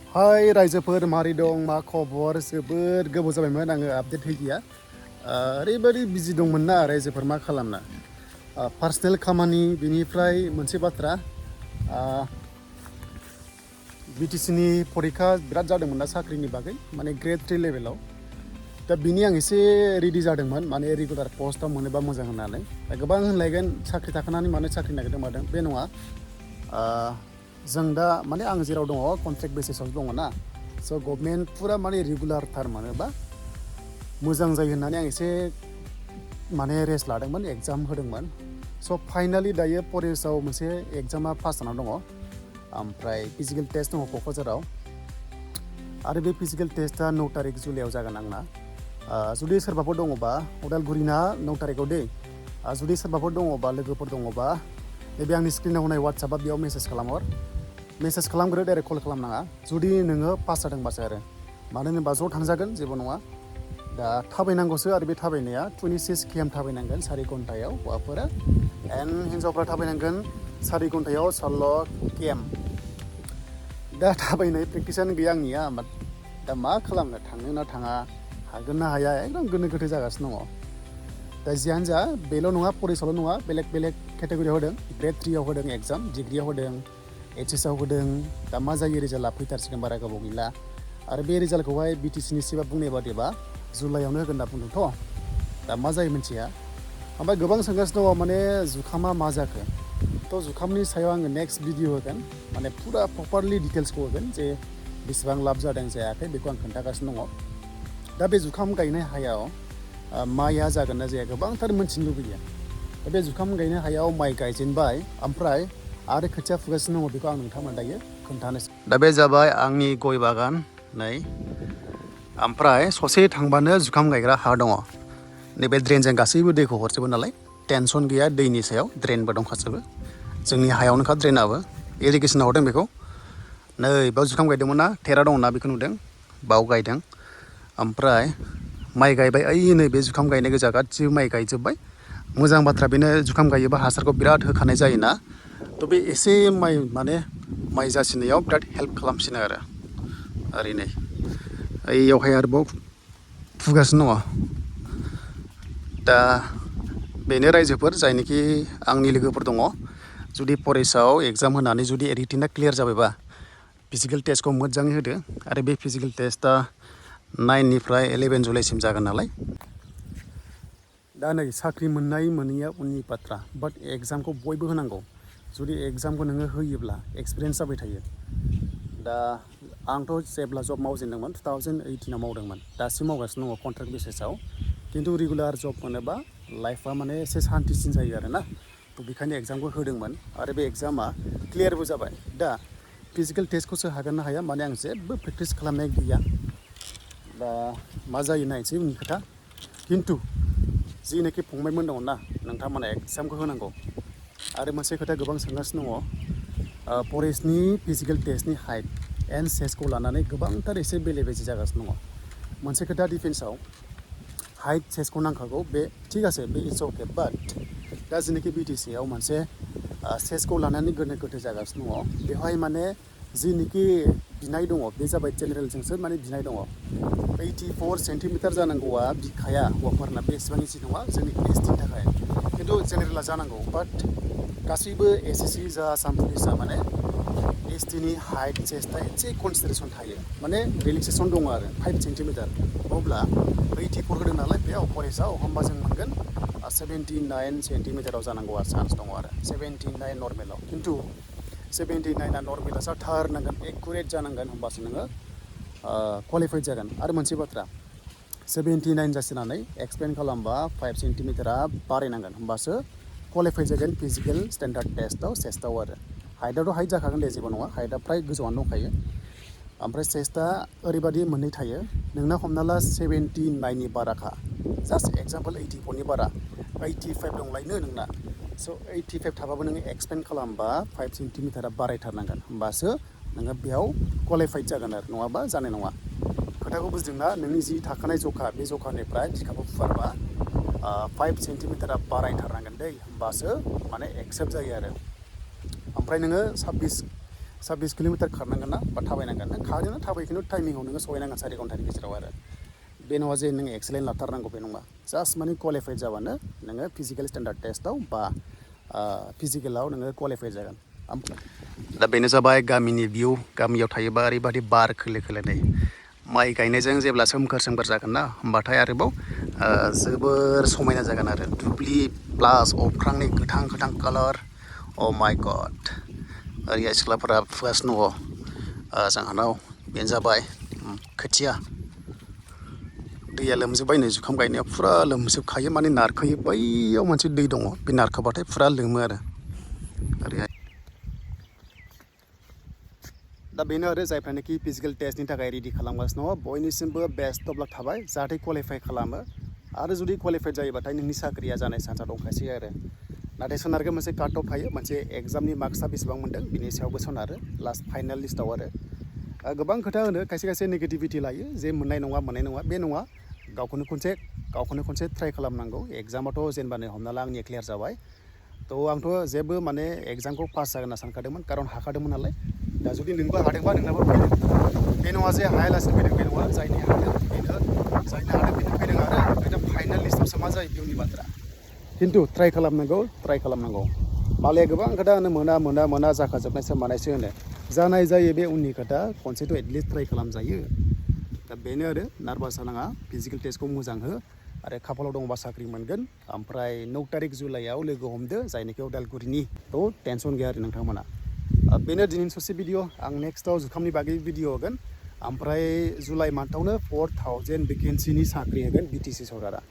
हाय रायजोफोर मारै दं मा खबर जोबोद गोबाव जाबायमोन आङो आपडेट होयिया ओरैबायदि बिजि दंमोन ना रायजोफोर मा खालामनो पार्सनेल खामानि बिनिफ्राय मोनसे बाथ्रा BTC नि परिखा बिराद जादोंमोन ना साख्रिनि बागै माने ग्रेड 3 लेभेलाव दा बिनि आं एसे रेडि जादोंमोन माने रेगुलार पस्टआव मोनोबा मोजां होननानै दा गोबां होनलायगोन साख्रि थाखानानै मानो साख्रि नागिरदों मादों बे नङा जों दा माने आं जेराव दङ कन्ट्रेक्ट बेसिसाव दङ ना स' गभर्नमेन्ट फुरा माने रेगुलारथार मोनोबा मोजां जायो होननानै आं एसे माने रेस्ट लादोंमोन एग्जाम होदोंमोन स' फाइनालि दायो फरेस्टआव मोनसे एग्जामा पास जानानै दङ ओमफ्राय फिजिकेल टेस्ट दङ क'क्राझाराव आरो बे फिजिकेल टेस्टआ 9 तारिख जुलाइआव जागोन आंना जुदि सोरबाफोर दङबा उदालगुरिना 9 तारिखआव दे जुदि सोरबाफोर दङबा लोगोफोर दङबा नैबे आंनि स्क्रिनाव होनाय वाट्सएपआ बेयाव मेसेज खालामहर मेसेज खालामग्रो डाइरेक्ट कल खालामनाङा जुदि नोङो पास जादोंबासो आरो मानो होनोबा ज' थांजागोन जेबो नङा दा थाबायनांगौसो आरो बे थाबायनाया 26 km थाबायनांगोन 4 घन्टायाव हौवाफोरा एन्ड हिन्जावफ्रा थाबायनांगोन 4 घन्टायाव 16 km दा थाबायनाय प्रेक्टिसानो गैया आंनिया दा मा खालामनो थाङो ना थाङा हागोन ना हाया एकदम गोनो गोथो जागासिनो दङ दा जियानो जा बेल' नङा फरेस्टआवल' नङा बेलेग बेलेग केटेगरियाव होदों ग्रेड 3आव होदों एग्जाम डिग्रियाव होदों HS आव होदों दा मा जायो रिजाल्टआ फैथारसिगोन बारा गोबाव गैला आरो बे रिजाल्टखौहाय BTC नि सिबा बुंनाय बादिबा जुलाइआवनो होगोन होनना बुंदोंथ' दा मा जायो मिथिया ओमफ्राय गोबां सोंगासिनो दङ माने जुखामा मा जाखो थ' जुखामनि सायाव आङो नेक्स्ट भिडिअ होगोन माने फुरा प्रपारलि डिटेल्सखौ होगोन जे बेसेबां लाब जादों जायाखै बेखौ आं खोन्थागासिनो दङ दा बे जुखाम गायनाय हायाव माइया जागोन ना जाया गोबांथार मोनथिनो लुबैयो दा बे जुखाम गायनाय हायाव माइ गायजेनबाय ओमफ्राय आरो खोथिया फुगासिनो दङ बेखौ आं नोंथांमोन दायो खोन्थानोसै दा बे जाबाय आंनि गय बागान नै ओमफ्राय ससे थांबानो जुखाम गायग्रा हा दङ नैबे ड्रेनजों गासैबो दैखौ हरजोबो नालाय टेनसन गैया दैनि सायाव ड्रेनबो दंखाजोबो जोंनि हायावनोखा ड्रेनाबो इरिगेसन हरदों बेखौ नै बेयाव जुखाम गायदोंमोन ना थेरा दंना बेखौ नुदों बाव गायदों ओमफ्राय माइ गायबाय ओइ नै बे जुखाम गायनाय गोजा गासिबो माइ गायजोब्बाय मोजां बाथ्रा बेनो जुखाम गायोबा हासारखौ बिराद होखानाय जायोना थ' बे एसे माइ जासिनायाव बिराद हेल्प खालामसिनो आरो ओरैनो ओइयावहाय आरोबाव फुगासिनो दङ दा बेनो रायजोफोर जायनोखि आंनि लोगोफोर दङ जुदि फरेस्टआव एग्जाम होनानै जुदि रिटिना क्लियार जाबायबा फिजिकेल टेस्टखौ मोजाङै होदो आरो बे फिजिकेल टेस्टआ 9 निफ्राय 11 जुलाइसिम जागोन नालाय दा नै साख्रि मोननाय मोनैया उननि बाथ्रा बाट एग्जामखौ बयबो होनांगौ जुदि एग्जामखौ नोङो होयोब्ला एक्सपिरियेन्स जाबाय थायो दा आंथ' जेब्ला जब मावजेनदोंमोन 2018 आव मावदोंमोन दासिम मावगासिनो दङ कन्ट्रेक्ट बेसिसाव खिन्थु रेगुलार जब मोनोबा लाइफआ माने एसे सान्तिसिन जायो आरोना थ' बेखायनो एग्जामखौ होदोंमोन आरो बे एग्जामा क्लियारबो जाबाय दा फिजिकेल टेस्टखौसो हागोन ना हाया माने आं जेबो प्रेक्टिस खालामनाय गैया दा मा जायो नायनोसै उननि खोथा खिन्थु जिनाखि फंबायमोन दङ ना नोंथांमोना एग्जामखौ होनांगौ आरो मोनसे खोथा गोबां सोंगासिनो दङ फरेस्टनि फिजिकेल टेस्टनि हाइट एन्ड सेसखौ लानानै गोबांथार एसे बेले बेजे जागासिनो दङ मोनसे खोथा डिफेन्सआव हाइट सेसखौ नांखागौ बे थिगासे बे इट्स अके बाट दा जेनाखि BTC आव मोनसे सेसखौ लानानै गोनो गोथो जागासिनो दङ बेवहाय माने जिनिखि बिनाय दङ बे जाबाय जेनेरेलजोंसो माने बिनाय दङ 84 सेन्टिमिटार जानांगौआ बिखाया हौवाफोरना बे एसेबां इजि नङा जोंनि STनि थाखाय खिन्थु जेनेरेला जानांगौ बाट गासैबो SSC जा आसाम पुलिस जा माने STनि हाइट चेस्टआ एसे कनसिडारेसन थायो माने रिलेक्सेसन दङ आरो 5 सेन्टिमिटार अब्ला 84 होदों नालाय बेयाव फरेस्टआव होमबा जों मोनगोन 79 सेन्टिमिटाराव जानांगौआ चान्स दङ आरो 79 नर्मेलाव खिन्थु 79आ नर्मेला जाथारनांगोन एकुरेट जानांगोन होमबासो नोङो क्वालिफाइड जागोन आरो मोनसे बाथ्रा 79 जासिनानै एक्सपेन्ड खालामबा 5 सेन्टिमिटारा बारायनांगोन होमबासो क्वालिफाइड जागोन फिजिकेल स्टेन्डार्ड टेस्टआव आरो हाइटआवथ' हाइट जाखागोन दे जेबो नङा हाइटआ फ्राय गोजौआनो दंखायो ओमफ्राय चेस्टआ ओरैबायदि मोननै थायो नोंना हमना ला 79नि बाराखा जास्ट एग्जाम्पल 84नि बारा 85 दंलायनो नोंना स' 85 थाबाबो नोङो एक्सपेन्ड खालामबा 5 सेन्टिमिटारा बारायथारनांगोन होमबासो नोङो बेयाव क्वालिफाइड जागोन आरो नङाबा जानाय नङा खोथाखौ बुजिदोंना नोंनि जि थाखानाय जखा बे जखानिफ्राय बिखाखौ फुवारबा 5 सेन्टिमिटारा बारायथारनांगोन दै होमबासो माने एक्सेप्ट जायो आरो ओमफ्राय नोङो 26 26 किल'मिटार खारनांगोन ना बा थाबायनांगोन नों खारनो थाबाय खिन्थु टाइमिंआव नोङो सहैनांगोन 4 घन्टानि गेजेराव आरो बे नङा जे नों एक्सेलेन्ट लाथारनांगौ बे नङा जास्ट माने क्वालिफाइड जाबानो नोङो फिजिकेल स्टेन्डार्ड टेस्टआव बा फिजिकेलाव नोङो क्वालिफाइड जागोन दा बेनो जाबाय गामिनि भिउ गामियाव थायोबा ओरैबायदि बार खोलो खोलोनै माइ गायनायजों जेब्ला सोमखोर सोमखोर जागोन ना होमबाथाय आरोबाव जोबोर समायना जागोन आरो दुब्लि प्लास अख्रांनि गोथां गोथां कालार अ माय गड ओरैहाय सिख्लाफोरा फुगासिनो दङ जोंहानाव बेनो जाबाय खोथिया दैया लोमजोब्बाय नै जुखाम गायनायाव फुरा लोमजोबखायो माने नारखोयो बैयाव मोनसे दै दङ बे नारखोबाथाय फुरा लोमो आरो ओरैहाय दा बेनो आरो जायफ्रानोखि फिजिकेल टेस्टनि थाखाय रेडि खालामगासिनो दङ बयनिसिमबो बेस्ट अफ लाक थाबाय जाहाथे क्वालिफाइ खालामो आरो जुदि क्वालिफाइड जायोबाथाय नोंनि साख्रिया जानाय चान्सआ दंखासै आरो नाथाय सोनारगोन मोनसे काट अफ थायो मोनसे एग्जामनि मार्क्सआ बेसेबां मोन्दों बिनि सायावबो सोनारो लास्ट फाइनाल लिस्टआव आरो गोबां खोथा होनो खायसे खायसे नेगेटिभिटि लायो जे मोननाय नङा बे नङा गावखौनो खनसे ट्राइ खालामनांगौ एग्जामाथ' जेनेबा नै हमना ला आंनि क्लियार जाबाय थ' आंथ' जेबो माने एग्जामखौ पास जागोन होनना सानखादोंमोन खारन हाखादोंमोन नालाय दा जुदि नोंबो हादोंबा नोंनाबो फैदों बे नङा जे हायालासिनो फैदों बे नङा जायनि हादों बेनो फैदों आरो एकदम फाइनाल लिस्टआवसो मा जायो बेनि बाथ्रा खिन्थु ट्राइ खालामनांगौ मालाया गोबां खोथा होनो मोना जाखाजोबनायसो मानायसो होनो जानाय जायो बे उननि खोथा खनसेथ' एटलिस्ट ट्राइ खालामजायो दा बेनो आरो नार्भास जानाङा फिजिकेल टेस्टखौ मोजां हो आरो खाफालाव दङबा साख्रि मोनगोन ओमफ्राय 9 तारिख जुलाइआव लोगो हमदो जायनोखि उदालगुरिनि थ' टेनसन गैया आरो नोंथांमोना बेनो दिनैनि ससे भिडिअ आं नेक्स्टआव जुखामनि बागै भिडिअ होगोन ओमफ्राय जुलाइ मान्थआवनो 4000 भेकेन्सिनि साख्रि होगोन BTC सरकारा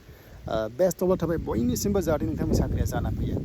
बेस्ट अफ लाक थाबाय बयनिसिमबो जाहाथे नोंथांनि साख्रिया जाना फैयो